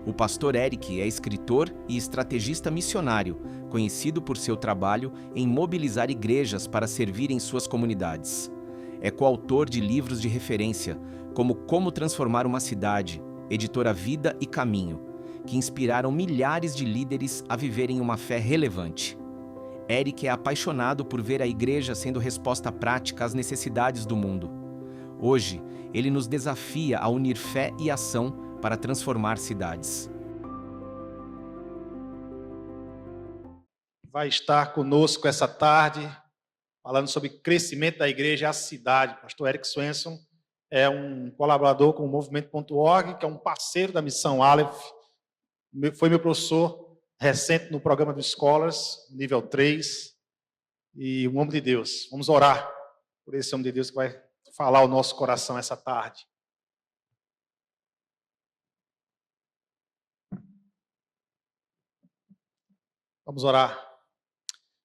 O pastor Eric é escritor e estrategista missionário, conhecido por seu trabalho em mobilizar igrejas para servir em suas comunidades. É coautor de livros de referência, como Como Transformar uma Cidade, Editora Vida e Caminho, que inspiraram milhares de líderes a viverem uma fé relevante. Eric é apaixonado por ver a igreja sendo resposta prática às necessidades do mundo. Hoje, ele nos desafia a unir fé e ação para transformar cidades. Vai estar conosco essa tarde, falando sobre crescimento da igreja e a cidade. Pastor Eric Swenson é um colaborador com o Movimento.org, que é um parceiro da Missão Aleph. Foi meu professor recente no programa do Scholars, nível 3, e um homem de Deus. Vamos orar por esse homem de Deus que vai falar ao nosso coração essa tarde. Vamos orar.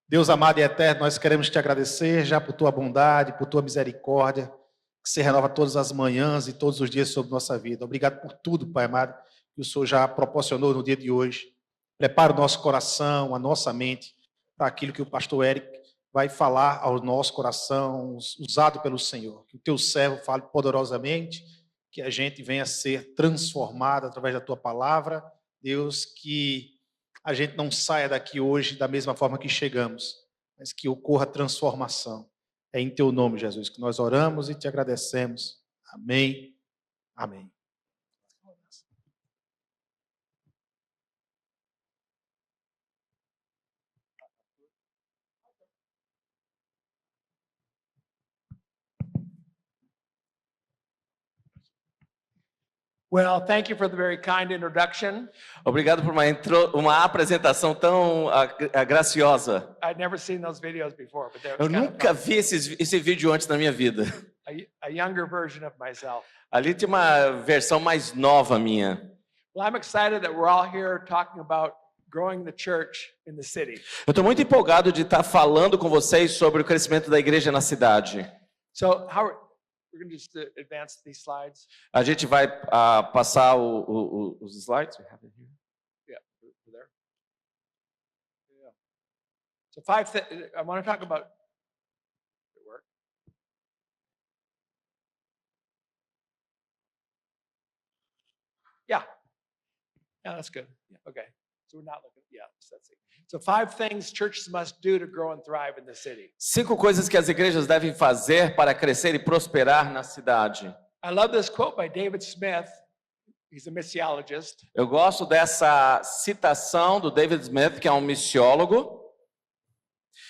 Deus amado e eterno, nós queremos te agradecer já por tua bondade, por tua misericórdia, que se renova todas as manhãs e todos os dias sobre nossa vida. Obrigado por tudo, Pai amado, que o Senhor já proporcionou no dia de hoje. Prepara o nosso coração, a nossa mente, para aquilo que o pastor Eric vai falar ao nosso coração, usado pelo Senhor. Que o teu servo fale poderosamente, que a gente venha a ser transformado através da tua palavra. Deus, que a gente não saia daqui hoje da mesma forma que chegamos, mas que ocorra transformação. É em teu nome, Jesus, que nós oramos e te agradecemos. Amém. Amém. Well, thank you for the very kind introduction. Obrigado por uma apresentação tão graciosa. I'd never seen those videos before, but that Eu was kind nunca of vi esse vídeo antes na minha vida. a younger version of myself. Ali tem uma versão mais nova minha. Well, I'm excited that we're all here talking about growing the church in the city. Eu estou muito empolgado de estar falando com vocês sobre o crescimento da igreja na cidade. So we're going to just advance these slides. A gente vai passar os slides. We have it here. Yeah, over there. Yeah. So I want to talk about. Does it work? Yeah. Yeah, that's good. Yeah, okay. So we're not looking. Yeah, so that's it. So 5 things churches must do to grow and thrive in the city. 5 coisas que as igrejas devem fazer para crescer e prosperar na cidade. I love this quote by David Smith. He's a missiologist. Eu gosto dessa citação do David Smith, que é um missiólogo.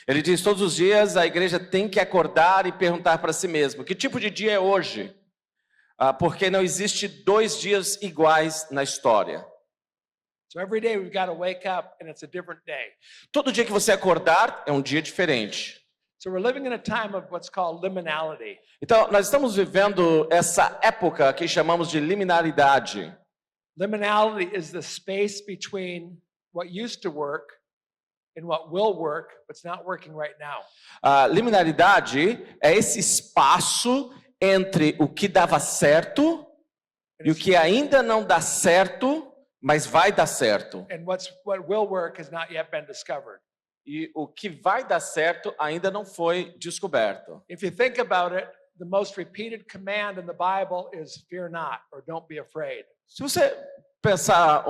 Ele diz: todos os dias a igreja tem que acordar e perguntar para si mesma: que tipo de dia é hoje? Porque não existe 2 dias iguais na história. So every day we've got to wake up and it's a different day. Todo dia que você acordar é um dia diferente. So we're living in a time of what's called liminality. Então, nós estamos vivendo essa época que chamamos de liminaridade. Liminality is the space between what used to work and what will work, but it's not working right now. A liminaridade é esse espaço entre o que dava certo e o que ainda não dá certo, mas vai dar certo. And what will work has not yet been discovered. E o que vai dar certo ainda não foi descoberto. If you think about it, the most repeated command in the Bible is fear not, or don't be afraid. Se você pensar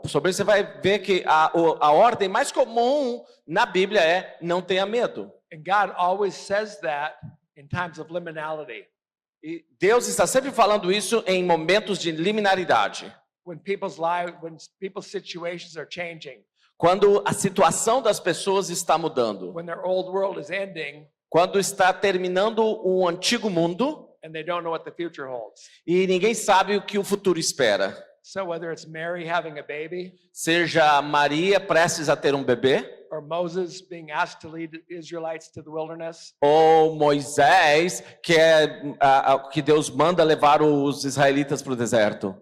sobre isso, você vai ver que a ordem mais comum na Bíblia é não tenha medo. And God always says that in times of liminality. E Deus está sempre falando isso em momentos de liminaridade. When people's situations are changing. Quando a situação das pessoas está mudando. When their old world is ending. Quando está terminando um antigo mundo. And they don't know what the future holds. E ninguém sabe o que o futuro espera. So whether it's Mary having a baby, seja Maria prestes a ter um bebê, or Moses being asked to lead the Israelites to the wilderness, ou Moisés que Deus manda levar os israelitas para o deserto.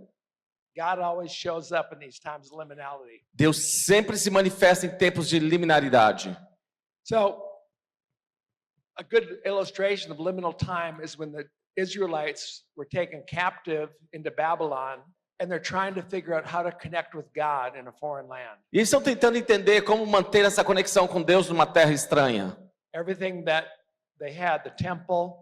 God always shows up in these times of liminality. Deus sempre se manifesta em tempos de liminaridade. So a good illustration of liminal time is when the Israelites were taken captive into Babylon and they're trying to figure out how to connect with God in a foreign land. E eles estão tentando entender como manter essa conexão com Deus numa terra estranha. Everything that they had, the temple,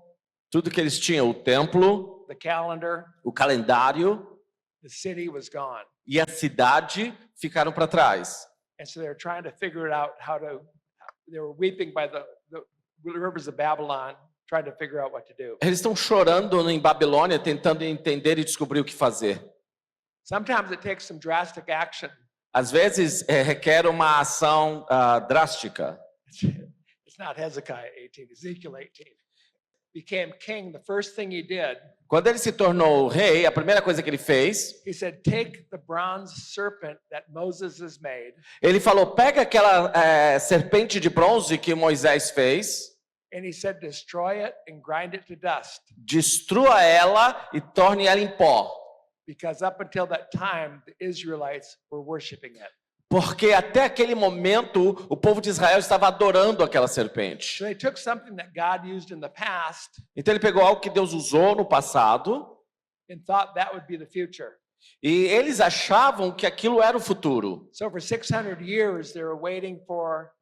Tudo que eles tinham, o templo, the calendar, o calendário the city was gone. e a cidade ficaram para trás. And so they're trying to figure it out they were weeping by the rivers of Babylon, trying to figure out what to do. Eles estão chorando em Babilônia, tentando entender e descobrir o que fazer. Sometimes it takes some drastic action. Às vezes requer uma ação drástica. It's not Hezekiah 18, Ezekiel 18. Became king, the first thing he did, Quando ele se tornou rei, a primeira coisa que ele fez, he said, take the bronze serpent that Moses has made, ele falou: pega aquela serpente de bronze que Moisés fez, and he said, destroy it and grind it to dust. destrua ela e torne ela em pó. Because up until that time, the Israelites were worshiping it. Porque até aquele momento o povo de Israel estava adorando aquela serpente. So they took something that God used in the past Então ele pegou algo que Deus usou no passado and thought that would be the future. e eles achavam que aquilo era o futuro. So for 600 years, they were waiting for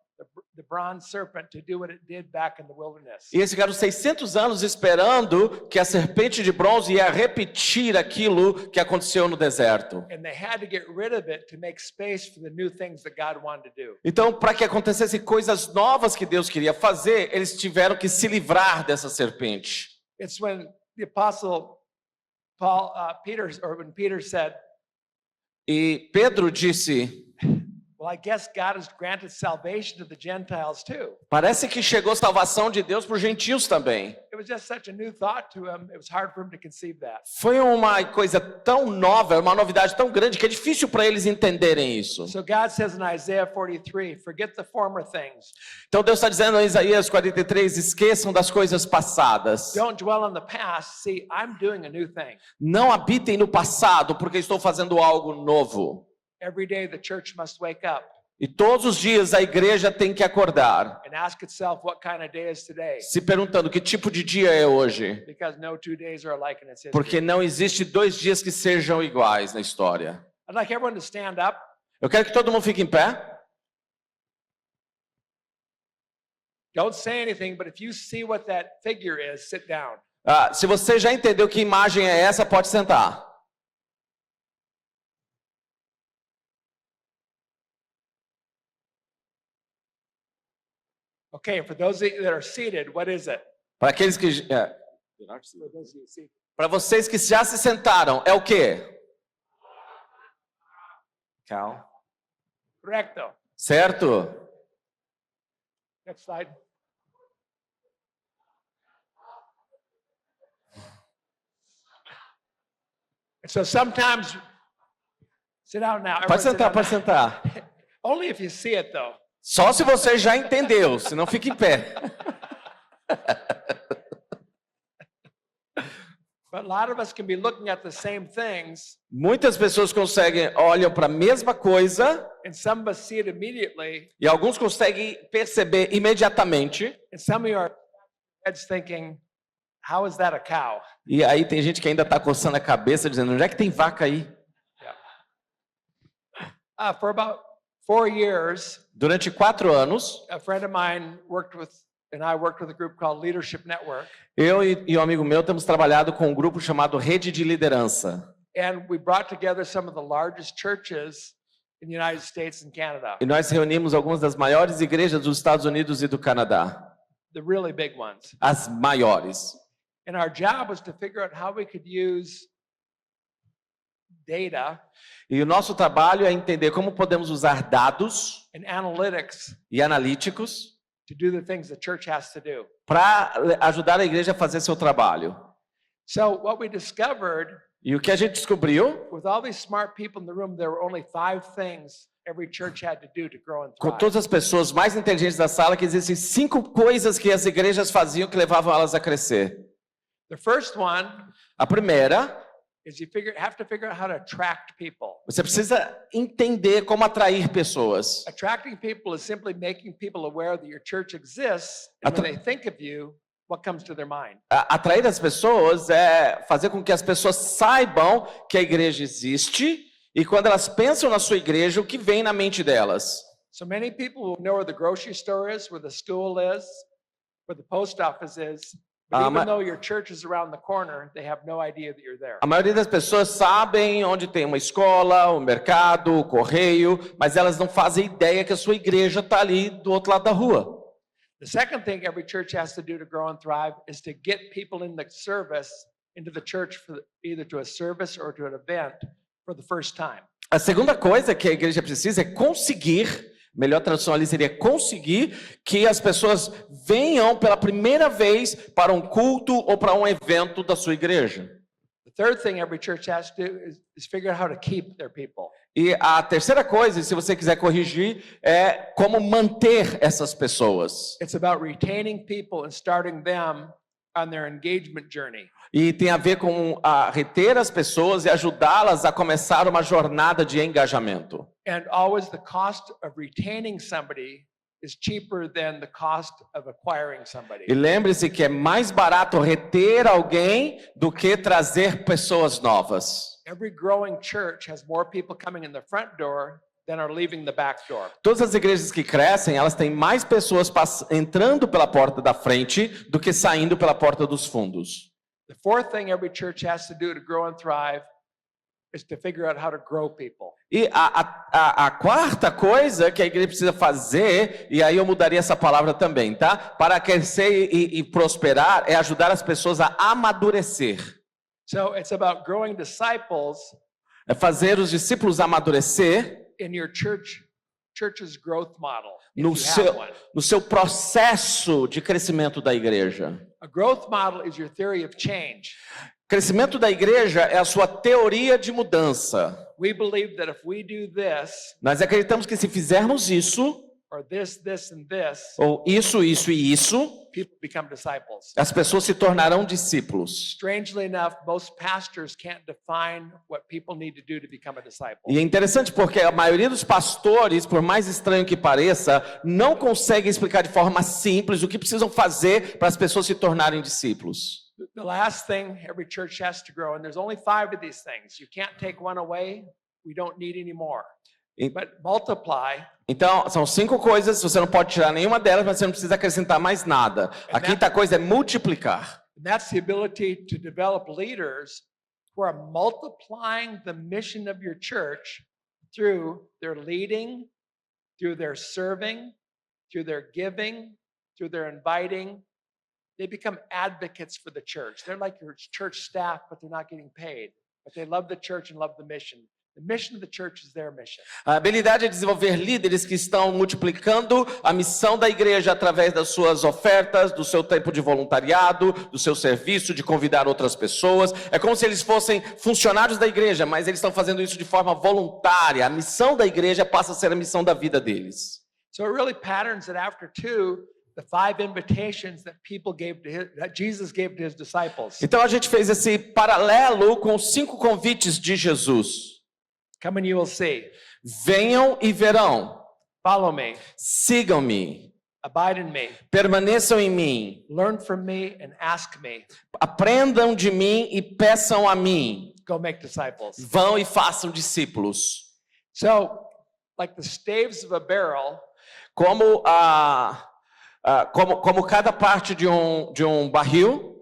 the bronze serpent to do what it did back in the wilderness. E eles ficaram 600 anos esperando que a serpente de bronze ia repetir aquilo que aconteceu no deserto. And they had to get rid of it to make space for the new things that God wanted to do. Então, para que acontecessem coisas novas que Deus queria fazer, eles tiveram que se livrar dessa serpente. It's when the apostle Peter said, E Pedro disse: well, I guess God has granted salvation to the Gentiles too. parece que chegou salvação de Deus para os gentios também. It was just such a new thought to him. It was hard for him to conceive that. Foi uma coisa tão nova, uma novidade tão grande que é difícil para eles entenderem isso. So God says in Isaiah 43, forget the former things. Então Deus está dizendo em Isaías 43, esqueçam das coisas passadas. Don't dwell on the past. See, I'm doing a new thing. Não habitem no passado, porque estou fazendo algo novo. Every day the church must wake up E todos os dias a igreja tem que acordar, and ask itself what kind of day is today. se perguntando que tipo de dia é hoje. Because no 2 days are alike in its history. Porque não existe 2 dias que sejam iguais na história. I'd like everyone to stand up. Eu quero que todo mundo fique em pé. Don't say anything, but if you see what that figure is, sit down. Se você já entendeu que imagem é essa, pode sentar. Okay, for those that are seated, what is it? Para aqueles que For those of you seated. para vocês que já se sentaram, é o quê? Cal. Correcto. Certo? Next slide. And so sometimes, sit down now. Pode Everyone sit sentar, down pode now. sentar. Only if you see it, though. Só se você já entendeu, senão fique em pé. But a lot of us can be looking at the same things, Muitas pessoas olham para a mesma coisa and some of us see it immediately, e alguns conseguem perceber imediatamente. and some of you are heads thinking, how is that a cow? E aí tem gente que ainda está coçando a cabeça dizendo: onde é que tem vaca aí? For about 4 years, Durante 4 anos, a friend of mine I worked with a group called Leadership Network, eu e um amigo meu temos trabalhado com um grupo chamado Rede de Liderança. and we brought together some of the largest churches in the United States and Canada, E nós reunimos algumas das maiores igrejas dos Estados Unidos e do Canadá. the really big ones. As maiores. And our job was to figure out how we could use data E o nosso trabalho é entender como podemos usar dados and analytics e analíticos to do the things the church has to do. para ajudar a igreja a fazer seu trabalho. So what we discovered, E o que a gente descobriu, with all these smart people in the room, there were only 5 things every church had to do to grow and com thrive. todas as pessoas mais inteligentes da sala, que existem 5 coisas que as igrejas faziam que levavam elas a crescer. The first one A primeira, is you have to figure out how to attract people. você precisa entender como atrair pessoas. Attracting people is simply making people aware that your church exists, and when they think of you, what comes to their mind. Atrair as pessoas é fazer com que as pessoas saibam que a igreja existe e quando elas pensam na sua igreja, o que vem na mente delas. So many people will know where the grocery store is, where the school is, where the post office is. But even though your church is around the corner, they have no idea that you're there. A maioria das pessoas sabem onde tem uma escola, o mercado, o correio, mas elas não fazem ideia que a sua igreja está ali do outro lado da rua. The second thing every church has to do to grow and thrive is to get people in the service into the church for either to a service or to an event for the first time. A segunda coisa que a igreja precisa é conseguir, melhor tradução ali seria conseguir que as pessoas venham pela primeira vez para um culto ou para um evento da sua igreja. The third thing every church has to do is figure out how to keep their people. E a terceira coisa, se você quiser corrigir, é como manter essas pessoas. It's about retaining people and starting them on their engagement journey. E tem a ver com reter as pessoas e ajudá-las a começar uma jornada de engajamento. And always the cost of retaining somebody is cheaper than the cost of acquiring somebody. E lembre-se que é mais barato reter alguém do que trazer pessoas novas. Every growing church has more people coming in the front door than are leaving the back door. Todas as igrejas que crescem, elas têm mais pessoas entrando pela porta da frente do que saindo pela porta dos fundos. The fourth thing every church has to do to grow and thrive is to figure out how to grow people. E a quarta coisa que a igreja precisa fazer, e aí eu mudaria essa palavra também, tá? Para crescer e prosperar, é ajudar as pessoas a amadurecer. So it's about growing disciples É fazer os discípulos amadurecer in your church's growth model. If no you have seu, one. no seu processo de crescimento da igreja. A growth model is your theory of change. Crescimento da igreja é a sua teoria de mudança. We believe that if we do this, Nós acreditamos que se fizermos isso, or this, and this, ou isso e isso, people become disciples. as pessoas se tornarão discípulos. Strangely enough, most pastors can't define what people need to do to become a disciple. E é interessante porque a maioria dos pastores, por mais estranho que pareça, não consegue explicar de forma simples o que precisam fazer para as pessoas se tornarem discípulos. The last thing every church has to grow, and there's only 5 of these things. You can't take one away. We don't need any more. But multiply. Então, são 5 coisas, você não pode tirar nenhuma delas, mas você não precisa acrescentar mais nada. A quinta coisa é multiplicar. And that's the ability to develop leaders who are multiplying the mission of your church through their leading, through their serving, through their giving, through their inviting. They become advocates for the church. They're like your church staff, but they're not getting paid. But they love the church and love the mission. The mission of the church is their mission. A habilidade é desenvolver líderes que estão multiplicando a missão da igreja através das suas ofertas, do seu tempo de voluntariado, do seu serviço, de convidar outras pessoas. É como se eles fossem funcionários da igreja, mas eles estão fazendo isso de forma voluntária. A missão da igreja passa a ser a missão da vida deles. So it really patterns that after 2, the 5 invitations that Jesus gave to his disciples. Então a gente fez esse paralelo com os 5 convites de Jesus. Come and you will see. Venham e verão. Follow me. Sigam-me. Abide in me. Permaneçam em mim. Learn from me and ask me. Aprendam de mim e peçam a mim. Go make disciples. Vão e façam discípulos. So, like the staves of a barrel, Como cada parte de um barril,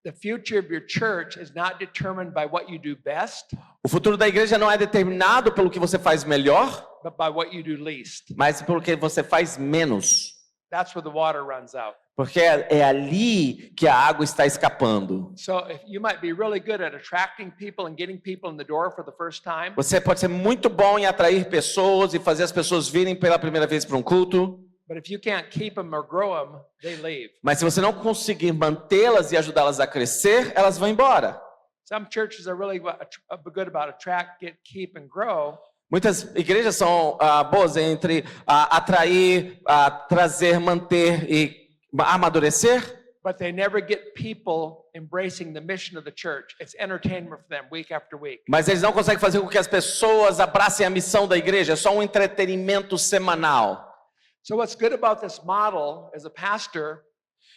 the future of your church is not determined by what you do best, o futuro da igreja não é determinado pelo que você faz melhor, but by what you do least. mas pelo que você faz menos. That's where the water runs out. Porque é ali que a água está escapando. So if you might be really good at attracting people and getting people in the door for the first time, Você pode ser muito bom em atrair pessoas e fazer as pessoas virem pela primeira vez para um culto, but if you can't keep them or grow them, they leave. mas se você não conseguir mantê-las e ajudá-las a crescer, elas vão embora. Some churches are really good about attract, get, keep, and grow. Muitas igrejas são boas entre atrair, trazer, manter e amadurecer, But they never get people embracing the mission of the church. It's entertainment for them week after week. mas eles não conseguem fazer com que as pessoas abracem a missão da igreja, é só um entretenimento semanal. So what's good about this model as a pastor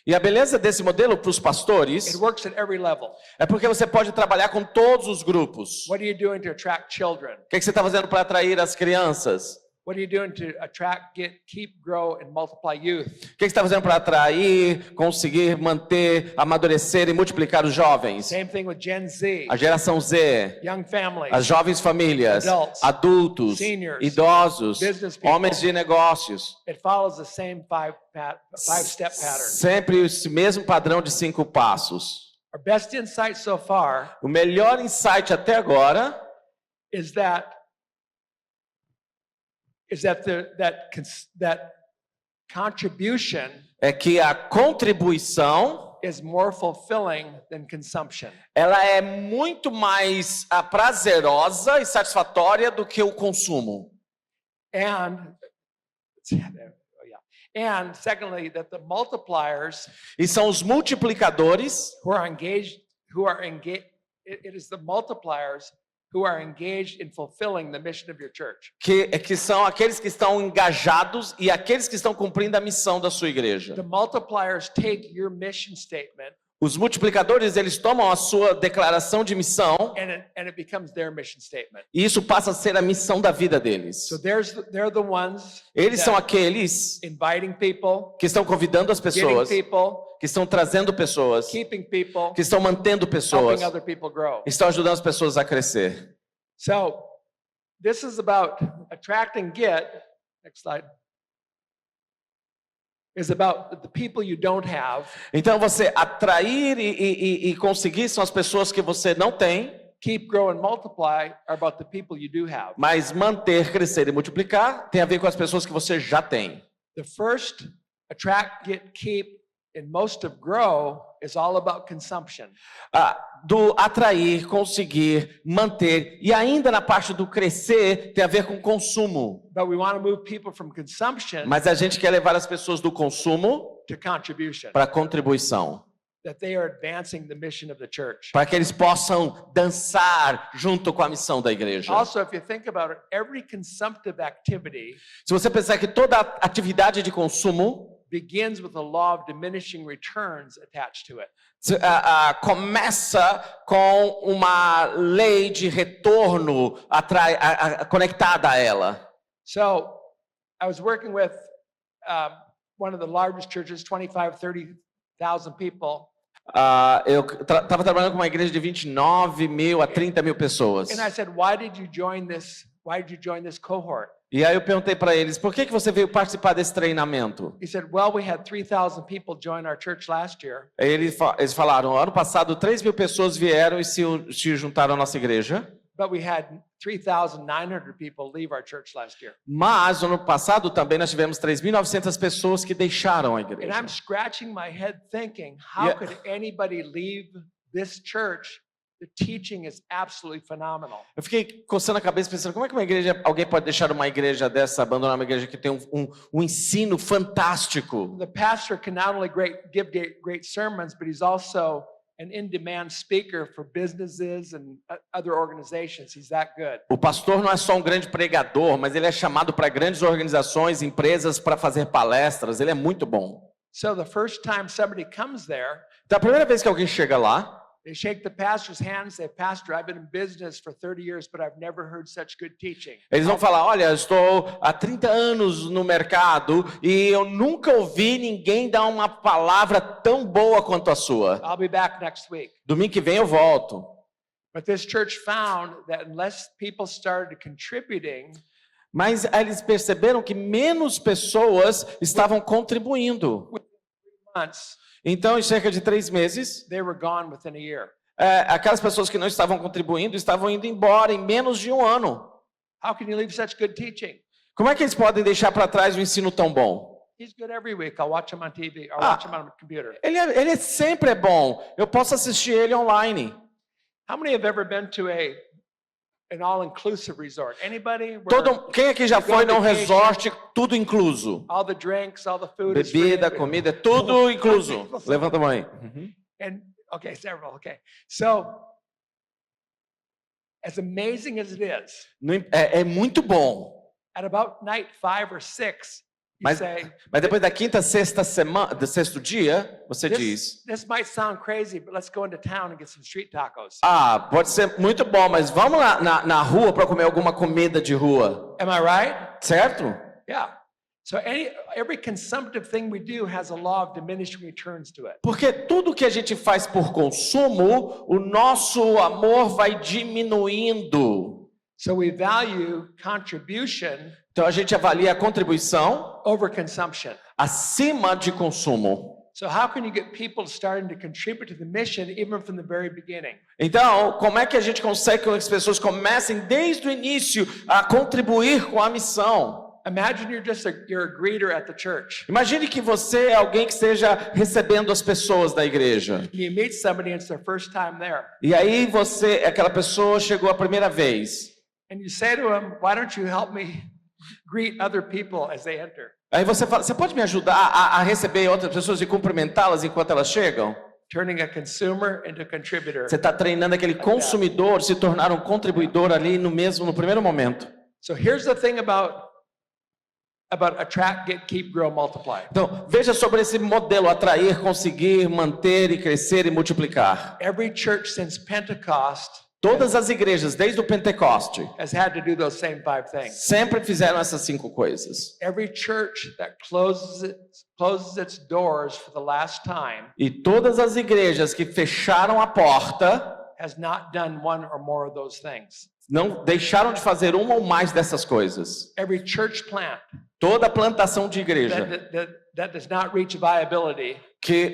E a beleza desse modelo para os It pastores works at every level. é porque você pode trabalhar com todos os grupos. What are you doing to attract children? O que você está fazendo para atrair as crianças? What are you doing to attract, keep, grow, and multiply youth? O que você está fazendo para atrair, conseguir manter, amadurecer e multiplicar os jovens? Same thing with Gen Z, A geração Z, young families, as jovens famílias, Adults, adultos, seniors, idosos, business people. homens de negócios. It follows the same five-step pattern. Sempre esse mesmo padrão de 5 passos. Our best insight so far O melhor insight até agora is that contribution é que a contribuição is more fulfilling than consumption. ela é muito mais prazerosa e satisfatória do que o consumo. And and secondly, that the multipliers E são os multiplicadores who are engaged, it is the multipliers who are engaged in fulfilling the mission of your church. que são aqueles que estão engajados e aqueles que estão cumprindo a missão da sua igreja. The multipliers take your mission statement Os multiplicadores, eles tomam a sua declaração de missão and it becomes their mission statement. e isso passa a ser a missão da vida deles. So they're the ones Eles são that aqueles inviting people, que estão convidando as getting pessoas, people, que estão trazendo pessoas, keeping people, que estão mantendo pessoas, helping other people grow. estão ajudando as pessoas a crescer. So this is about attract and get. Next slide. Is about the people you don't have. Então você atrair e conseguir são as pessoas que você não tem, Keep, grow, and multiply are about the people you do have. mas manter, crescer e multiplicar tem a ver com as pessoas que você já tem. The first, attract, get, keep, and most of grow is all about consumption. Do atrair, conseguir, manter e ainda na parte do crescer tem a ver com consumo. But we want to move people from consumption Mas a gente quer levar as pessoas do consumo to contribution, para a contribuição, that they are advancing the mission of the church. para que eles possam dançar junto com a missão da igreja. Also, if you think about it, every consumptive activity Se você pensar que toda atividade de consumo begins with a law of diminishing returns attached to it. começa com uma lei de retorno conectada a ela. So I was working with one of the largest churches, 25, 30,000 people. Eu estava trabalhando com uma igreja de 29 mil a 30 mil pessoas. And I said, why did you join this cohort? E aí eu perguntei para eles, por que você veio participar desse treinamento? He said, well, we had 3,000 people join our church last year. Aí eles falaram, ano passado 3 mil pessoas vieram e se juntaram à nossa igreja. But we had 3,900 people leave our church last year. Mas ano passado também nós tivemos 3.900 pessoas que deixaram a And igreja. I'm scratching my head thinking, how Yeah. could anybody leave this church? The teaching is absolutely phenomenal. Eu fiquei coçando a cabeça pensando, como é que alguém pode deixar uma igreja dessa, abandonar uma igreja que tem um ensino fantástico? The pastor can not only give great sermons, but he's also an in-demand speaker for businesses and other organizations. He's that good. O pastor não é só um grande pregador, mas ele é chamado para grandes organizações, empresas para fazer palestras. Ele é muito bom. So the first time somebody comes there, Então a primeira vez que alguém chega lá, they shake the pastor's hand and say, Pastor, I've been in business for 30 years, but I've never heard such good teaching. eles vão falar, olha, eu estou há 30 anos no mercado e eu nunca ouvi ninguém dar uma palavra tão boa quanto a sua. I'll be back next week. Domingo que vem eu volto. But this church found that unless people started contributing, Mas eles perceberam que menos pessoas estavam contribuindo. months, Então, em cerca de 3 meses, they were gone within a year. aquelas pessoas que não estavam contribuindo estavam indo embora em menos de 1 ano. How can you leave such good teaching? Como é que eles podem deixar para trás um ensino tão bom? He's good every week. I'll watch him on TV. I'll Ah. watch him on the computer. Ele sempre é bom. Eu posso assistir ele online. How many have ever been to an all-inclusive resort? Anybody? Where Quem aqui já foi num resort, tudo incluso? all the drinks, all the food is free? Bebida, comida, é tudo incluso. Levanta a mão aí. And okay, several. Okay, so as amazing as it is, É muito bom. at about night 5 or 6, Mas, say, mas depois da quinta, sexta semana, do sexto dia, você diz: this might sound crazy, but let's go into town and get some street tacos. ah, pode ser muito bom, mas vamos lá na rua para comer alguma comida de rua, Am I right? certo? Yeah. So every consumptive thing we do has a law of diminishing returns to it. Porque tudo que a gente faz por consumo, o nosso amor vai diminuindo. So we value contribution Então a gente avalia a contribuição over consumption. acima de consumo. So how can you get people starting to contribute to the mission even from the very beginning? Então, como é que a gente consegue que as pessoas comecem desde o início a contribuir com a missão? Imagine you're a greeter at the church. Imagine que você é alguém que esteja recebendo as pessoas da igreja. You meet somebody and it's their first time there. E aí aquela pessoa chegou a primeira vez. And you say to them, why don't you help me greet other people as they enter? Aí você fala, você pode me ajudar a receber outras pessoas e cumprimentá-las enquanto elas chegam? Turning a consumer into a contributor. Você está treinando aquele consumidor se tornar um contribuidor ali no primeiro momento. So here's the thing about attract, get, keep, grow, multiply. Então, veja sobre esse modelo: atrair, conseguir, manter e crescer e multiplicar. Every church since Pentecost Todas as igrejas, desde o Pentecoste, has had to do those same 5 things. sempre fizeram essas 5 coisas. Every church that closes its doors for the last time E todas as igrejas que fecharam a porta has not done one or more of those things. não deixaram de fazer uma ou mais dessas coisas. Every church plant Toda plantação de igreja that does not reach viability que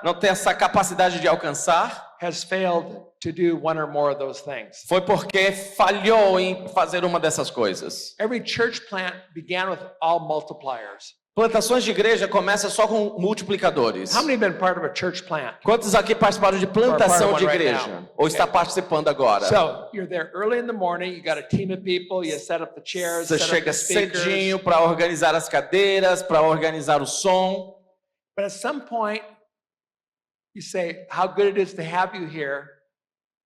não tem essa capacidade de alcançar has failed to do one or more of those things. foi porque falhou em fazer uma dessas coisas. Every church plant began with all multipliers. Plantações de igreja começam só com multiplicadores. How many have been part of a church plant? Quantos aqui participaram de plantação de Or part of one right igreja? now? Ou está participando agora? So you're there early in the morning, you got a team of people, you set up the chairs, Você set up chega the speakers. cedinho para organizar as cadeiras, para organizar o som. But at some point, you say, how good it is to have you here.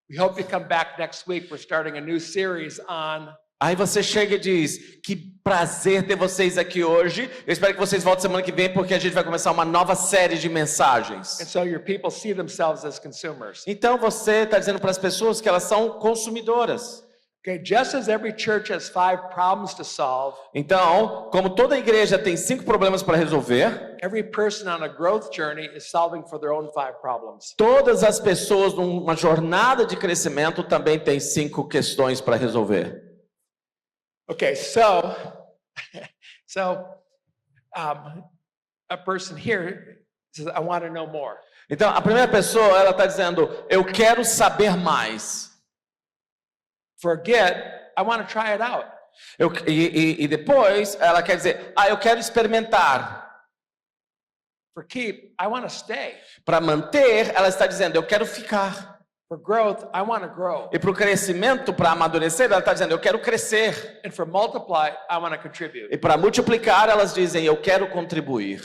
We hope you come back next week. We're starting a new series on. Aí você chega e diz: que prazer ter vocês aqui hoje. Eu espero que vocês voltem semana que vem, porque a gente vai começar uma nova série de mensagens. And so your people see themselves as consumers. Então você está dizendo para as pessoas que elas são consumidoras. Okay, just as every church has 5 problems to solve, Então, como toda igreja tem 5 problemas para resolver, every person on a growth journey is solving for their own 5 problems. todas as pessoas numa jornada de crescimento também têm 5 questões para resolver. Okay, so a person here says, I want to know more. Então, a primeira pessoa, ela está dizendo: eu quero saber mais. Forget, I want to try it out. E depois, ela quer dizer: eu quero experimentar. For keep, I want to stay. Para manter, ela está dizendo: eu quero ficar. For growth, I want to grow. E para o crescimento, para amadurecer, ela está dizendo: eu quero crescer. And for multiply, I want to contribute. E para multiplicar, elas dizem: eu quero contribuir.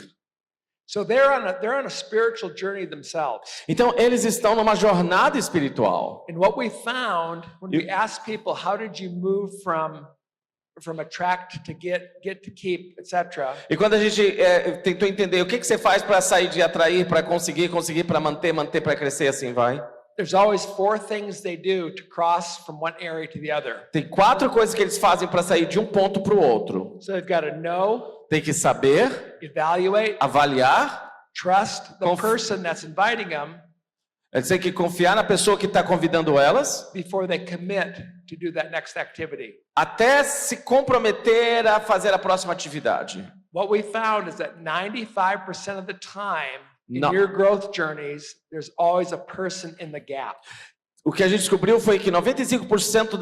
So they're on a spiritual journey themselves. Então, eles estão numa jornada espiritual. And what we found when we asked people, how did you move from attract to get to keep, etc. E quando a gente tentou entender o que você faz para sair de atrair, para conseguir para manter para crescer, assim vai. There's always 4 things they do to cross from one area to the other. Tem 4 coisas que eles fazem para sair de um ponto para o outro. So they've got to know, Tem que saber, evaluate, avaliar, trust the person that's inviting them eles têm que confiar na pessoa que está convidando elas, before they commit to do that next activity. até se comprometer a fazer a próxima atividade. What we found is that 95% of the time in No. your growth journeys, there's always a person in the gap. O que a gente descobriu foi que 95%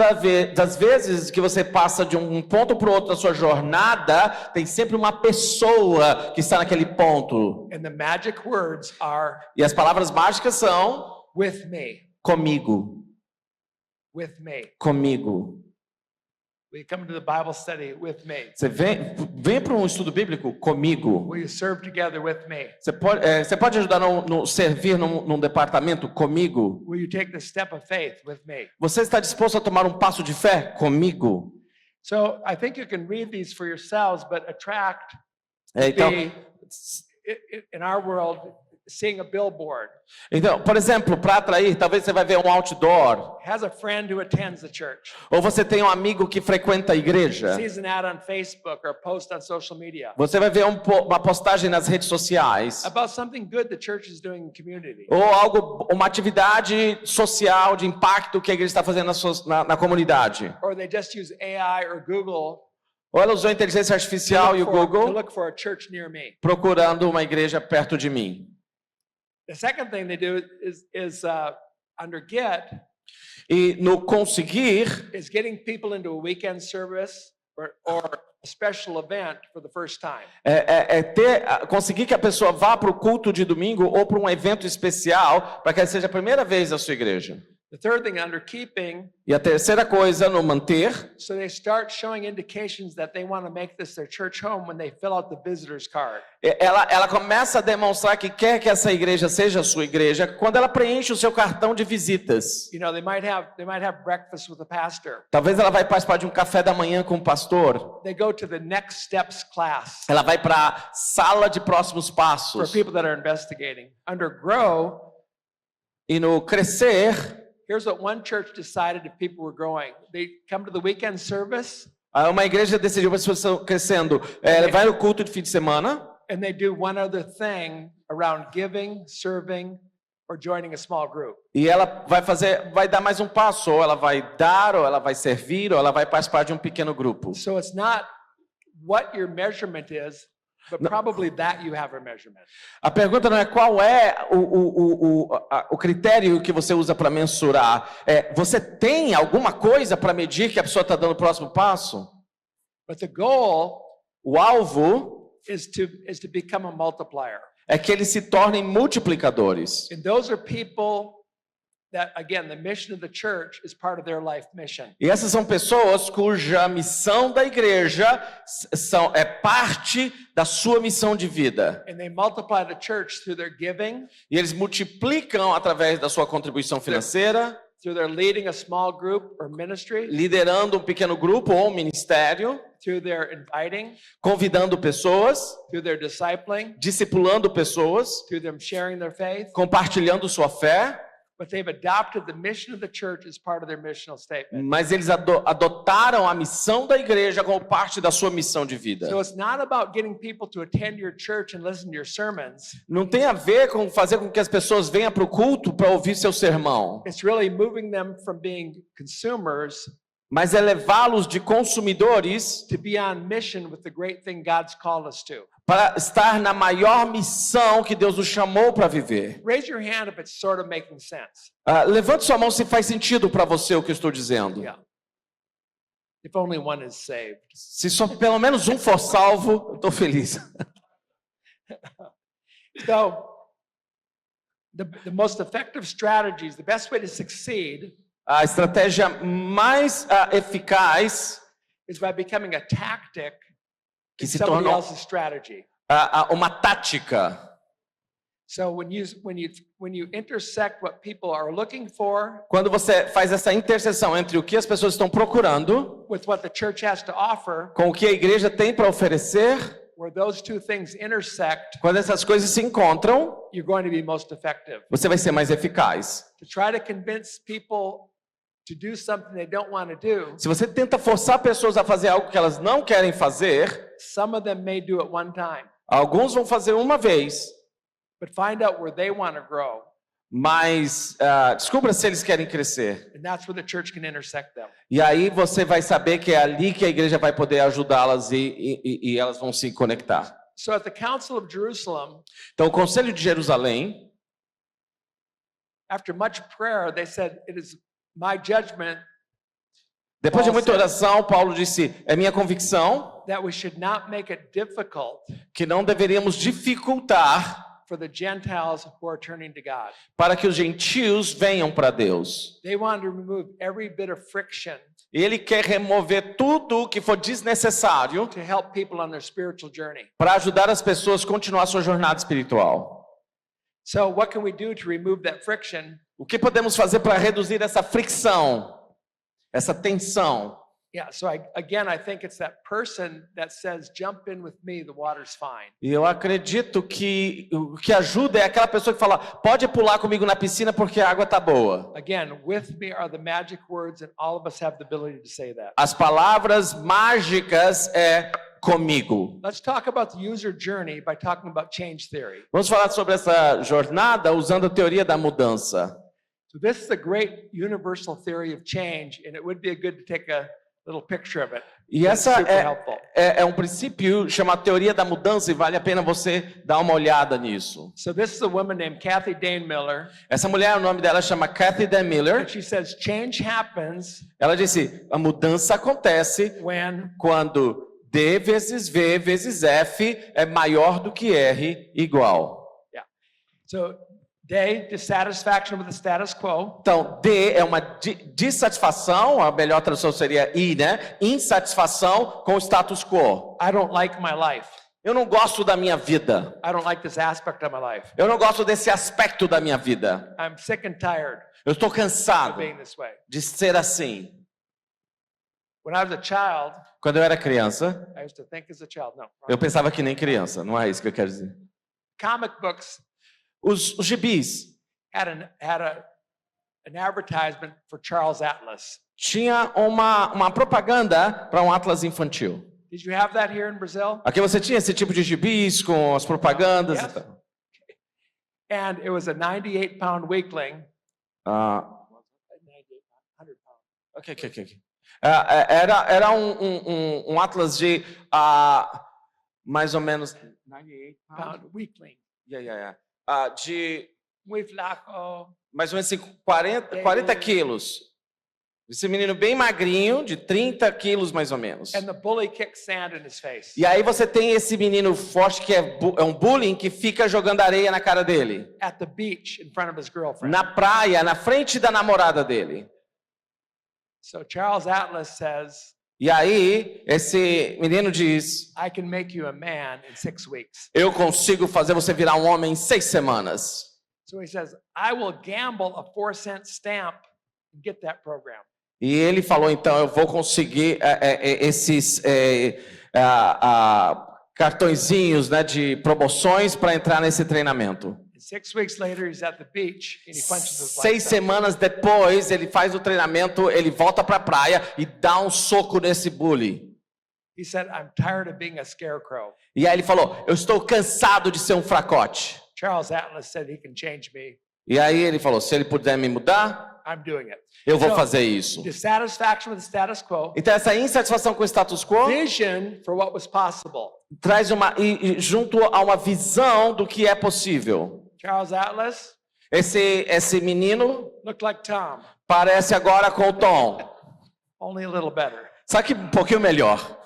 das vezes que você passa de um ponto para o outro na sua jornada, tem sempre uma pessoa que está naquele ponto. And the magic words are E as palavras mágicas são with me, comigo, with me. comigo. Will you come to the Bible study with me? Você vem para um estudo bíblico comigo. Will you serve together with me? Você pode ajudar no servir num departamento comigo? Will you take the step of faith with me? Você está disposto a tomar um passo de fé comigo? So I think you can read these for yourselves, but attract Então, be, in our world, seeing a billboard. por exemplo, para atrair, talvez você vai ver um outdoor, Has a friend who attends the church. ou você tem um amigo que frequenta a igreja. Sees an ad on Facebook or a post on social media Você vai ver uma postagem nas redes sociais, about something good the church is doing in the community. ou algo, uma atividade social de impacto que a igreja está fazendo na comunidade. Or they just use AI or Google Ou ela usou a inteligência artificial e o to Google look for a church near me. procurando uma igreja perto de mim. The second thing they do is under Get E no conseguir, is getting people into a weekend service or a special event for the first time. conseguir que a pessoa vá para o culto de domingo ou para um evento especial, para que seja a primeira vez na sua igreja. The third thing under keeping, E a terceira coisa, no manter, so they start showing indications that they want to make this their church home when they fill out the visitor's card. ela começa a demonstrar que quer que essa igreja seja a sua igreja quando ela preenche o seu cartão de visitas. You know, they might have breakfast with the pastor. Talvez ela vai participar de um café da manhã com o pastor. They go to the next steps class Ela vai para a sala de próximos for passos. people that are investigating. Under grow, E no crescer, here's what one church decided if people were growing. They come to the weekend service uma igreja decidiu, as pessoas estão crescendo, vai no culto de fim de semana. and they do one other thing around giving, serving, or joining a small group. E ela vai dar mais um passo, ou ela vai dar, ou ela vai servir, ou ela vai participar de um pequeno grupo. So it's not what your measurement is, but probably that you have a measurement. A pergunta não é qual é o critério que você usa para mensurar. Você tem alguma coisa para medir que a pessoa está dando o próximo passo? But the goal O alvo is to become a multiplier. é que eles se tornem multiplicadores. And those are people that, again, the mission of the church is part of their life mission. E essas são pessoas cuja missão da igreja é parte da sua missão de vida. And they multiply the church through their giving, E eles multiplicam através da sua contribuição financeira, through their leading a small group or ministry, liderando um pequeno grupo ou um ministério, through their inviting, convidando pessoas, through their discipling, discipulando pessoas, through them sharing their faith. compartilhando sua fé, But they've adopted the mission of the church as part of their missional statement. mas eles adotaram a missão da igreja como parte da sua missão de vida. So it's not about getting people to attend your church and listen to your sermons. Não tem a ver com fazer com que as pessoas venham para o culto para ouvir seu sermão, It's really moving them from being consumers mas é levá-los de consumidores to be on mission with the great thing God's called us to. para estar na maior missão que Deus nos chamou para viver. Raise your hand if it's sort of making sense. Levante sua mão se faz sentido para você o que eu estou dizendo. Yeah. If only one is saved. Se só pelo menos um for salvo, eu estou feliz. So, the most effective strategies, the best way to succeed A estratégia mais eficaz is by becoming a tactic que in se somebody torna else's strategy. uma tática. So when you intersect what people are looking for Quando você faz essa interseção entre o que as pessoas estão procurando with what the church has to offer, com o que a igreja tem para oferecer, where those two things intersect, quando essas coisas se encontram, you're going to be most effective. você vai ser mais eficaz. To try to convince people to do something they don't want to do, Se você tenta forçar pessoas a fazer algo que elas não querem fazer, some of them may do it one time, alguns vão fazer uma vez, but find out where they want to grow, mas descubra se eles querem crescer. and that's where the church can intersect them. E aí você vai saber que é ali que a igreja vai poder ajudá-las e elas vão se conectar. So at the Council of Jerusalem, Então, o Conselho de Jerusalém, after much prayer, they said, "It is my judgment depois de muita oração, Paulo disse: é minha convicção that we should not make it difficult que não deveríamos dificultar for the Gentiles who are turning to God." para que os gentios venham para Deus. They wanted to remove every bit of friction Ele quer remover tudo o que for desnecessário to help people on their spiritual journey. para ajudar as pessoas a continuar sua jornada espiritual. So what can we do to remove that friction? O que podemos fazer para reduzir essa fricção, essa tensão? Yeah, so I think it's that person that says, jump in with me, the water's fine. E eu acredito que o que ajuda é aquela pessoa que fala: pode pular comigo na piscina porque a água tá boa. Again, with me are the magic words, and all of us have the ability to say that. As palavras mágicas é comigo. Let's talk about the user journey by talking about change theory. Vamos falar sobre essa jornada usando a teoria da mudança. So this is a great universal theory of change, and it would be good to take a little picture of it. E It's essa super helpful. é um princípio chamado teoria da mudança e vale a pena você dar uma olhada nisso. So this is a woman named Kathy Dane Miller, Essa mulher, o nome dela chama Kathy Dan and Miller. she says change happens Ela disse: a mudança acontece when quando D vezes V vezes F é maior do que R igual. so dissatisfaction with the status quo. Então, D é uma dissatisfação, a melhor tradução seria I, né? Insatisfação com o status quo. I don't like my life. Eu não gosto da minha vida. I don't like this aspect of my life. Eu não gosto desse aspecto da minha vida. I'm sick and tired Eu estou of cansado being this way. de ser assim. When I was a child, Quando eu era criança, I used to think as a child. No, wrong. eu pensava que nem criança, não é isso que eu quero dizer. Comic books Os gibis had an advertisement for Charles Atlas. tinha uma propaganda para um atlas infantil. Did you have that here in Brazil? Aqui você tinha esse tipo de gibis com as propagandas Yes. e tal. And it was a 98-pound weakling. Ah, 100 pounds. ok. Era um atlas de mais ou menos 98 Pound weakling. de Muy flaco. mais ou menos 40 quilos. Esse menino bem magrinho, de 30 quilos mais ou menos. And the bully kicked sand in his face. E aí você tem esse menino forte que é um bullying que fica jogando areia na cara dele. At the beach in front of his girlfriend. Na praia, na frente da namorada dele. So Charles Atlas says, E aí, esse menino diz: I can make you a man in 6 weeks. eu consigo fazer você virar um homem em 6 semanas. So he says, I will gamble a 4-cent stamp and get that program. E ele falou, então, eu vou conseguir esses cartõezinhos, né, de promoções para entrar nesse treinamento. And 6 weeks later, he's at the beach and he punches his 6 lights out. semanas depois, ele faz o treinamento, ele volta para a praia e dá um soco nesse bully. He said, I'm tired of being a scarecrow. E aí ele falou, eu estou cansado de ser um fracote. Charles Atlas said he can change me. E aí ele falou, se ele puder me mudar, I'm doing it. eu vou So, fazer isso. Dissatisfaction with the status quo. Então essa insatisfação com o status quo Vision for what was possible. traz e junto a uma visão do que é possível. Charles Atlas Esse menino looked like Tom, parece agora com o Tom, only a little better. só que um pouquinho melhor.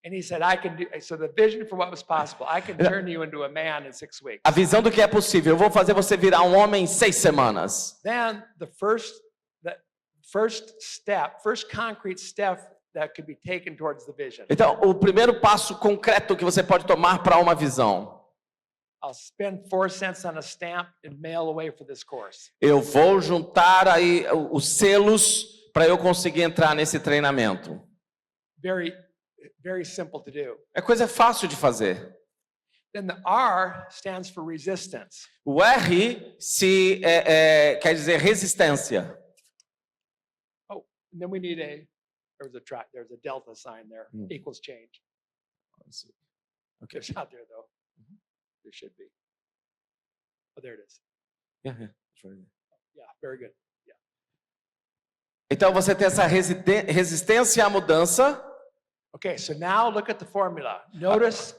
And he said, I can do, so the vision for what was possible, I can turn you into a man in 6 weeks. A visão do que é possível. Eu vou fazer você virar um homem em 6 semanas. Then the first concrete step that could be taken towards the vision. Então, o primeiro passo concreto que você pode tomar para uma visão. I'll spend 4 cents on a stamp and mail away for this course. Eu vou juntar aí os selos para eu conseguir entrar nesse treinamento. Very simple to do. É coisa fácil de fazer. Then the R stands for resistance. O R quer dizer resistência. Oh, and then we need there's a delta sign there, equals change. Okay. It's not there though. There should be. Oh, there it is. Yeah, very good. Yeah. Então você tem essa resistência à mudança. Okay, so now look at the formula. Notice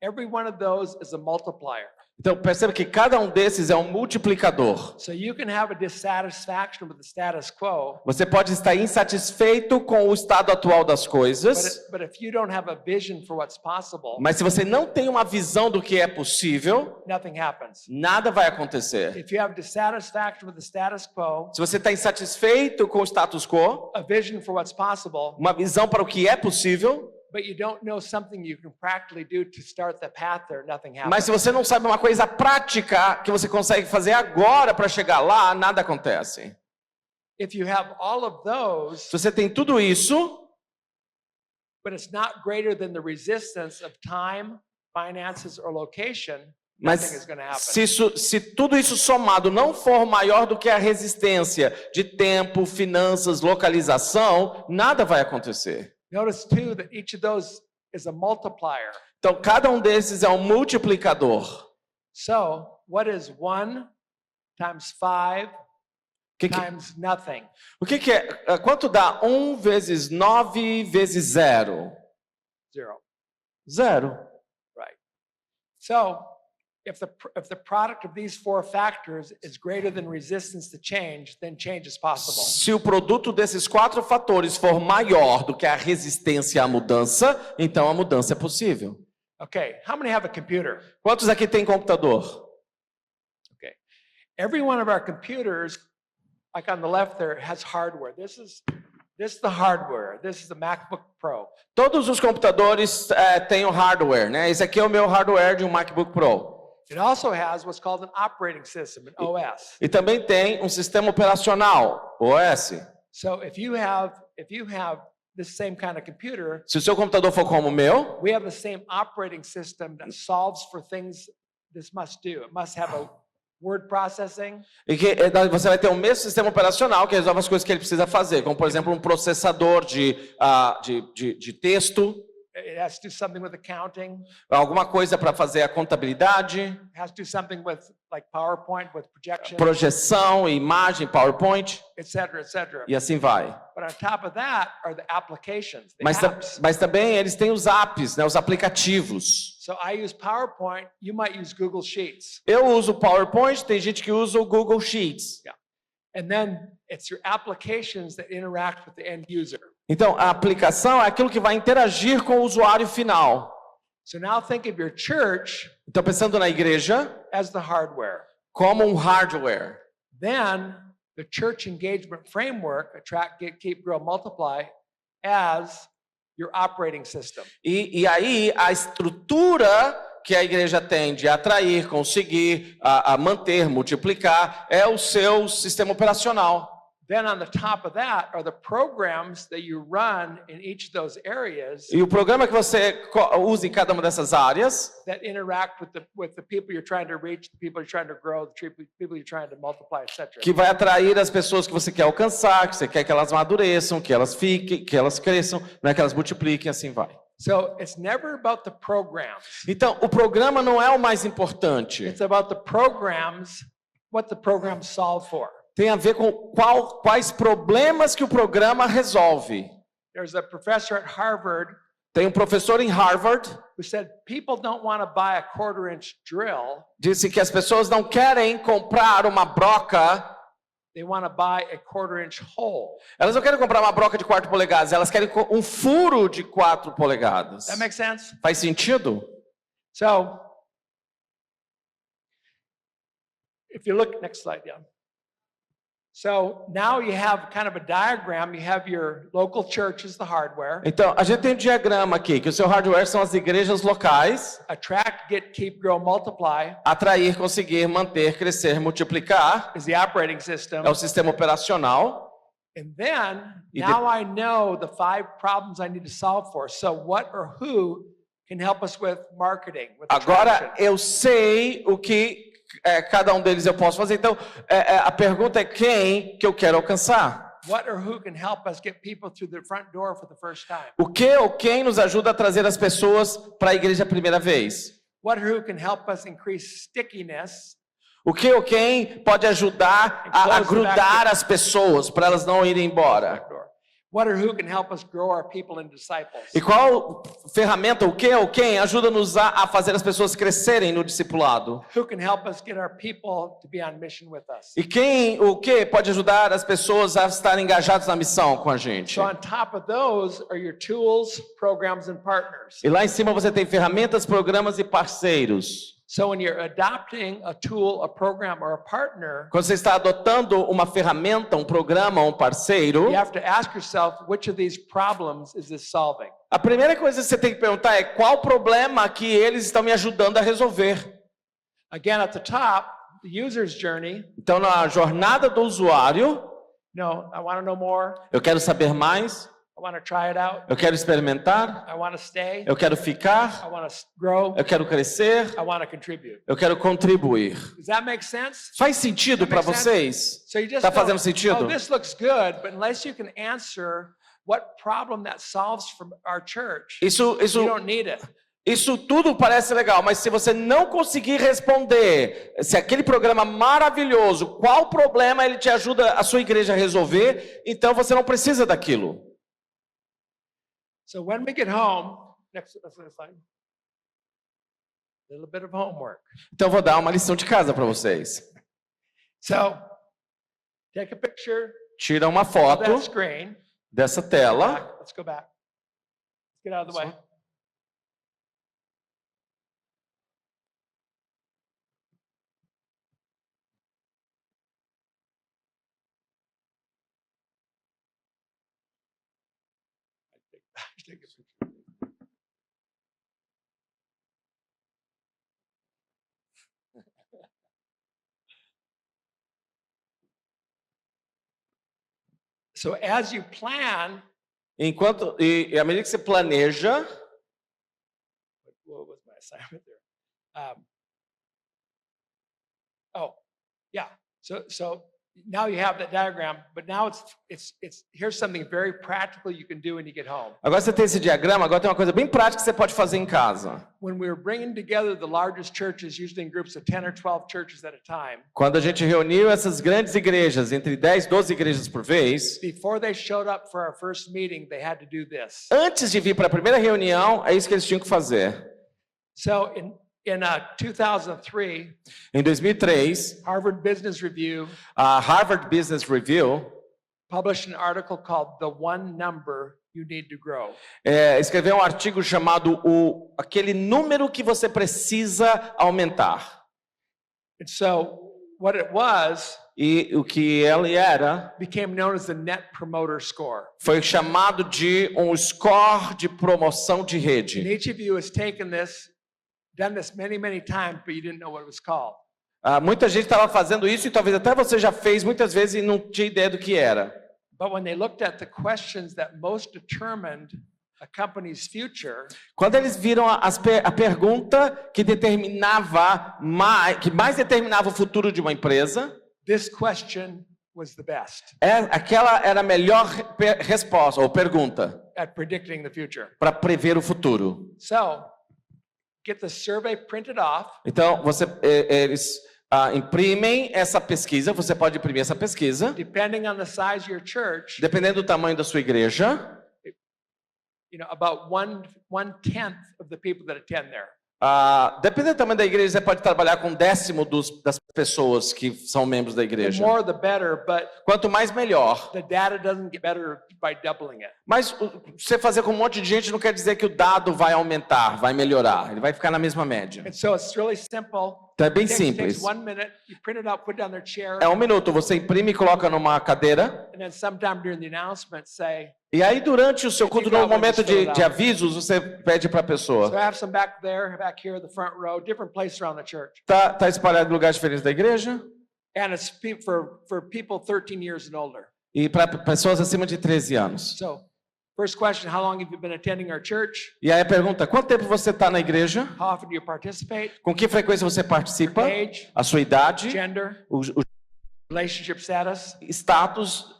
every one of those is a multiplier. Então perceba que cada um desses é um multiplicador. So you can have a dissatisfaction with the status quo, Você pode estar insatisfeito com o estado atual das coisas, but if you don't have a vision for what's possible, mas se você não tem uma visão do que é possível, nothing happens. nada vai acontecer. If you have dissatisfaction with the status quo, Se você está insatisfeito com o status quo, a vision for what's possible, uma visão para o que é possível, but you don't know something you can practically do to start the path there, nothing happens. mas se você não sabe uma coisa prática que você consegue fazer agora para chegar lá, nada acontece. If you have all of those, Se você tem tudo isso, but it's not greater than the resistance of time, finances, or location, Mas nothing is going to happen. se tudo isso somado não for maior do que a resistência de tempo, finanças, localização, nada vai acontecer. Notice too that each of those is a multiplier. Então, cada um desses é um multiplicador. So, what is 1 times 5 times nothing? O que é? Quanto dá 1 vezes 9 vezes 0? 0. 0. Right. So, if the product of these 4 factors is greater than resistance to change, then change is possible. Se o produto desses 4 fatores for maior do que a resistência à mudança, então a mudança é possível. Okay, how many have a computer? Quantos aqui têm computador? Okay. Every one of our computers, like on the left there, has hardware. This is the hardware. This is the MacBook Pro. Todos os computadores têm o hardware, né? Esse aqui é o meu hardware de um MacBook Pro. It also has what's called an operating system, an OS. E também tem um sistema operacional, OS. So if you have this same kind of computer, Se o seu computador for como o meu, we have the same operating system that solves for things this must do. It must have a word processing. e que você vai ter o mesmo sistema operacional que resolve as coisas que ele precisa fazer, como por exemplo um processador de texto, It has to do something with accounting. alguma coisa para fazer a contabilidade, It has to do something with like PowerPoint, with projection, projeção, imagem, PowerPoint etc., etc. e assim vai. But on top of that are the applications, the Mas, apps. mas também eles têm os apps, né, os aplicativos. So I use PowerPoint. You might use Google Sheets. Eu uso o PowerPoint, tem gente que usa o Google Sheets. And then it's your applications that interact with the end user. Então, a aplicação é aquilo que vai interagir com o usuário final. So now think of your church Então, pensando na igreja as the hardware. como um hardware. Then the church engagement framework, attract, get, keep, grow, multiply, as your operating system. E aí, a estrutura que a igreja tem de atrair, conseguir, a manter, multiplicar, é o seu sistema operacional. Then on the top of that are the programs that you run in each of those areas E o programa que você usa em cada uma dessas áreas, that interact with the people you're trying to reach, the people you're trying to grow, the people you're trying to multiply, etc. que vai atrair as pessoas que você quer alcançar, que você quer que elas amadureçam, que elas fiquem, que elas cresçam, né, que elas multipliquem, assim vai. So it's never about the programs. Então, o programa não é o mais importante. It's about the programs, what the programs solve for. Tem a ver com quais problemas que o programa resolve. There's a professor at Harvard Tem um professor em Harvard, who said people don't want to buy a 1/4-inch drill, disse que as pessoas não querem comprar uma broca, they want to buy a 1/4-inch hole. elas não querem comprar uma broca de 4 polegadas, elas querem um furo de 4 polegadas. That makes sense? Faz sentido? So if you look, next slide, yeah. So now you have kind of a diagram. You have your local church as the hardware. Então, a gente tem um diagrama aqui, que o seu hardware são as igrejas locais, Attract, get, keep, grow, multiply atrair, conseguir, manter, crescer, multiplicar, is the operating system. é o sistema operacional. And then E now I know the 5 problems I need to solve for. So what or who can help us with marketing, with Agora, attraction? eu sei o que cada um deles eu posso fazer. Então, a pergunta é quem que eu quero alcançar? What or who can help us get people through the front door for the first time? O que ou quem nos ajuda a trazer as pessoas para a igreja a primeira vez? What or who can help us increase stickiness? O que ou quem pode ajudar a grudar as pessoas para elas não irem embora? What or who can help us grow our people into disciples? E qual ferramenta, o que ou quem ajuda-nos a fazer as pessoas crescerem no discipulado? Who can help us get our people to be on mission with us? E quem, o que pode ajudar as pessoas a estarem engajadas na missão com a gente? So on top of those are your tools, programs, and partners. E lá em cima você tem ferramentas, programas e parceiros. So when you're adopting a tool, a program, or a partner, Quando você está adotando uma ferramenta, um programa, um parceiro, you have to ask yourself, which of these problems is this solving? a primeira coisa que você tem que perguntar é qual problema que eles estão me ajudando a resolver. Again, at the top, the user's journey. Então, na jornada do usuário, No, I want to know more. eu quero saber mais, I want to try it out. Eu quero experimentar, I want to stay. eu quero I ficar, want to grow. eu quero crescer, I want to contribute. eu quero contribuir. Does that make sense? Faz sentido para vocês? So you just Tá go, fazendo sentido? oh, this looks good, but unless you can answer what problem that solves for our church, Isso you don't need it. Isso tudo parece legal, mas se você não conseguir responder, se aquele programa maravilhoso, qual problema ele te ajuda a sua igreja a resolver, então você não precisa daquilo. So when we get home, next slide. A little bit of homework. Então eu vou dar uma lição de casa para vocês. So take a picture Tira uma of foto that screen. dessa tela. Let's go back. Let's get out of the way. Take a picture. So as you plan, Enquanto à medida que você planeja, what was my assignment there? Oh, yeah. So now you have that diagram, but now it's here's something very practical you can do when you get home. agora você tem esse diagrama, agora tem uma coisa bem prática que você pode fazer em casa. When we were bringing together the largest churches, usually in groups of 10 or 12 churches at a time, Quando a gente reuniu essas grandes igrejas, entre 10 e 12 igrejas por vez, before they showed up for our first meeting, they had to do this. antes de vir para a primeira reunião, é isso que eles tinham que fazer. So in 2003, Em 2003, Harvard Business Review a Harvard Business Review published an article called "The One Number You Need to Grow." escreveu um artigo chamado aquele número que você precisa aumentar. And so what it was E o que ele era became known as the Net Promoter Score. foi chamado de um score de promoção de And rede. each of you has taken this, done this many, many times, but you didn't know what it was called. Muita gente estava fazendo isso e talvez até você já fez muitas vezes e não tinha ideia do que era. But when they looked at the questions that most determined a company's future, Quando eles viram a pergunta que que mais determinava o futuro de uma empresa, this question was the best aquela era a melhor resposta ou pergunta at predicting the future. para prever o futuro. So, get the survey printed off. Então, eles imprimem essa pesquisa, você pode imprimir essa pesquisa, Depending on the size of your church, dependendo do tamanho da sua igreja, about 1/10 of the people that attend there. dependendo do tamanho da igreja, você pode trabalhar com 1/10 das pessoas que são membros da The igreja. more the better, but Quanto mais, melhor. the data doesn't get better by doubling it. Mas você fazer com um monte de gente não quer dizer que o dado vai aumentar, vai melhorar. Ele vai ficar na mesma média. And so it's really simple. Então é bem Takes simples. 1 minute, you print it out, put it on their chair, É 1 minuto, você imprime e coloca numa cadeira. and then sometime during the announcement say, E aí, durante o seu culto, no momento de avisos, você pede para a so pessoa. I have some back there, back here, the front row, different places around the church. Tá espalhado em lugares diferentes da igreja. And it's for people 13 years and older. E para pessoas acima de 13 anos. So, first question, how long have you been attending our church? E aí a pergunta, quanto tempo você está na igreja? How often do you participate? Com que frequência você participa? Age, A sua idade? gender, O relationship status. status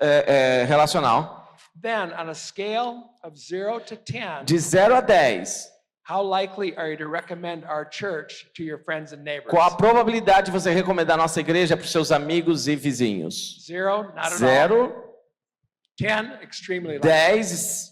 relacional. Then, on a scale of 0 to 10, De 0 a 10. how likely are you to recommend our church to your friends and neighbors? Qual a probabilidade de você recomendar a nossa igreja para os seus amigos e vizinhos? 0, not at all. 0, 10, extremely likely. 10.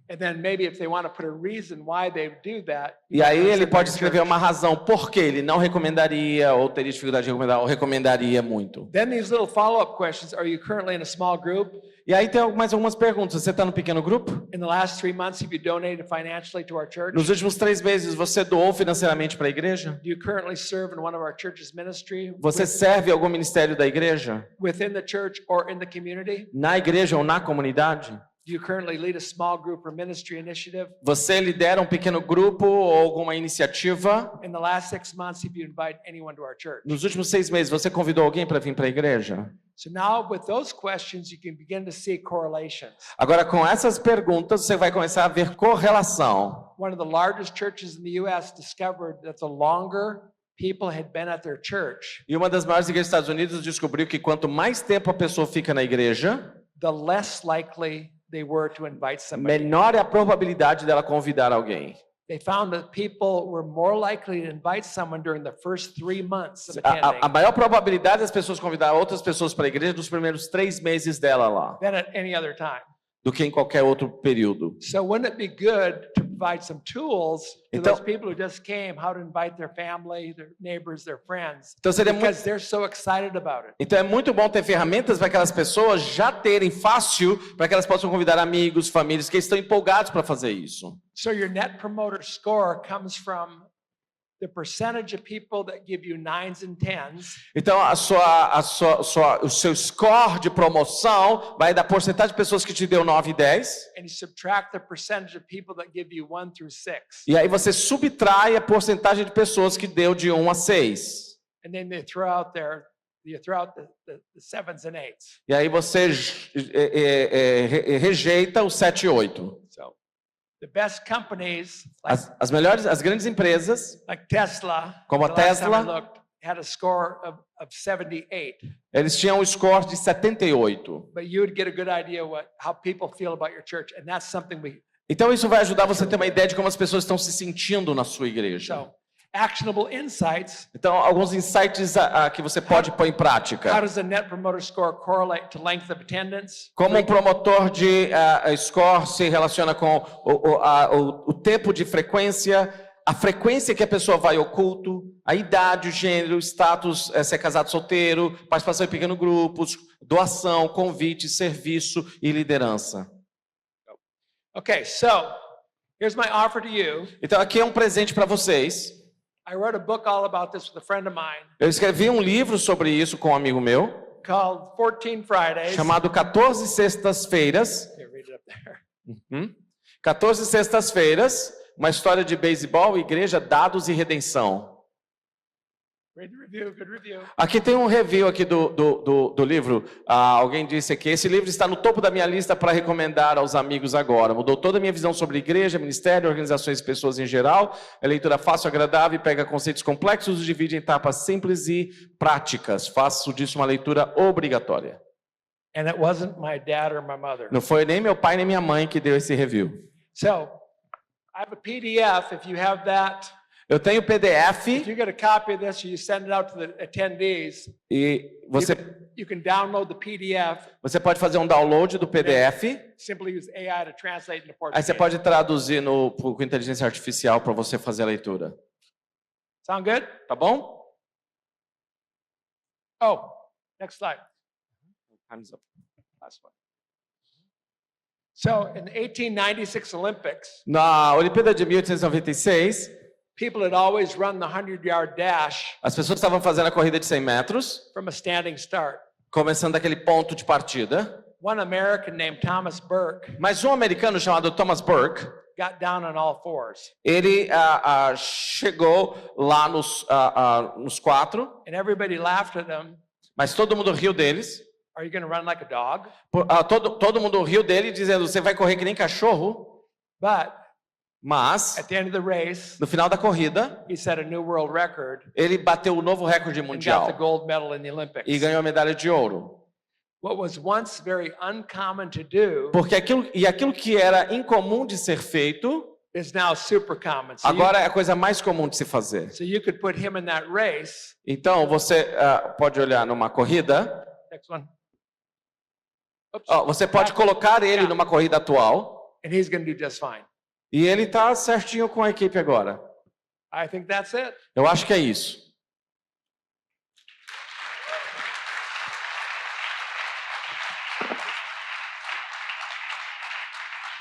And then maybe if they want to put a reason why they do that. E aí ele pode consider escrever church. uma razão por que ele não recomendaria, ou teria dificuldade de recomendar, ou recomendaria muito. Then these little follow-up questions, are you currently in a small group? E aí tem mais algumas perguntas. Você está no pequeno grupo? In the last 3 months, have you donated financially to our church? Nos últimos 3 meses, você doou financeiramente para a igreja? Do you currently serve in one of our church's ministry? Você serve algum ministério da igreja? Within the church or in the community? Na igreja ou na comunidade? Do you currently lead a small group or ministry initiative? Você lidera um pequeno grupo ou alguma iniciativa? In the last 6 months, have you invited anyone to our church? Nos últimos 6 meses, você convidou alguém para vir para a igreja? So now with those questions, you can begin to see correlations. Agora, com essas perguntas, você vai começar a ver correlação. One of the largest churches in the U.S. discovered that the longer people had been at their church, E uma das maiores igrejas dos Estados Unidos descobriu que quanto mais tempo a pessoa fica na igreja, the less likely they were to invite somebody. menor é a probabilidade dela convidar alguém. They found that people were more likely to invite someone during the first 3 months of A attending maior probabilidade das pessoas convidar outras pessoas para a igreja nos primeiros 3 meses dela lá, than at any other time. do que em qualquer outro período. So wouldn't it be good to provide some tools to Então- those people who just came, how to invite their family, their neighbors, their friends, Então seria muito, because they're so excited about it. então é muito bom ter ferramentas para aquelas pessoas já terem fácil, para que elas possam convidar amigos, famílias que estão empolgados para fazer isso. So your net promoter score comes from the percentage of people that give you 9s and 10s Então o seu score de promoção vai da porcentagem de pessoas que te deu 9 e 10, and you subtract the percentage of people that give you 1 through 6. e aí você subtrai a porcentagem de pessoas que deu de 1 a 6. And then they throw out you throw out the 7s and 8s. E aí você rejeita o 7 e 8. So the best companies like, As grandes empresas, like Tesla, como a the last time I Tesla, looked, had a score of 78. eles tinham um score de 78. But you would get a good idea how people feel about your church, and that's something Então isso vai ajudar você a ter uma ideia de como as pessoas estão se sentindo na sua igreja. so actionable insights. Então, alguns insights que você pode pôr em How prática. does the net promoter score correlate to length of attendance? Como um promotor de score se relaciona com o tempo de frequência, a frequência que a pessoa vai ao culto, a idade, o gênero, o status, se é casado, solteiro, participação em pequenos grupos, doação, convite, serviço e liderança. Okay, so here's my offer to you. Então, aqui é um presente para vocês. I wrote a book all about this with a friend of mine Eu escrevi um livro sobre isso com um amigo meu, called 14 Fridays. chamado 14 Sextas-feiras. Here, read it up there. 14 Sextas-feiras, uma história de beisebol, igreja, dados e redenção. Read the review, good review. Aqui tem um review aqui do livro. Alguém disse aqui, esse livro está no topo da minha lista para recomendar aos amigos agora. Mudou toda a minha visão sobre igreja, ministério, organizações e pessoas em geral. É leitura fácil, agradável, pega conceitos complexos e divide em etapas simples e práticas. Faço disso uma leitura obrigatória. And it wasn't my dad or my mother. Não foi nem meu pai nem minha mãe que deu esse review. So I have a PDF. If you have that, Eu tenho PDF if you get a copy of this, you send it out to the attendees. e You can download the PDF. você pode fazer um download do PDF. Simply use AI to translate into Aí Portuguese. você pode traduzir com inteligência artificial para você fazer a leitura. Sound good? Tá bom? Oh, next slide. Time's up. Last one. So in the 1896 Olympics, Na Olimpíada de 1896, people had always run the 100-yard dash as pessoas estavam fazendo a corrida de 100 metros, from a standing start. começando daquele ponto de partida. One American named Thomas Burke Mas um americano chamado Thomas Burke, got down on all fours. ele chegou lá nos 4, And everybody laughed at him. mas todo mundo riu deles. Are you going to run like a dog? Todo mundo riu dele, dizendo, você vai correr que nem cachorro. But Mas, at the end of the race, no final da corrida, he set a new world record ele bateu o novo recorde and got mundial the gold medal in the e Olympics. ganhou a medalha de ouro. What was once very uncommon to do Porque aquilo que era incomum de ser feito, is now super common. agora é a coisa mais comum de se fazer. So you could put him in that race. Então, você pode olhar numa corrida, Next one. Oops. você pode colocar ele numa corrida atual, And he's going to do just fine. e ele está certinho com a equipe agora. I think that's it. Eu acho que é isso.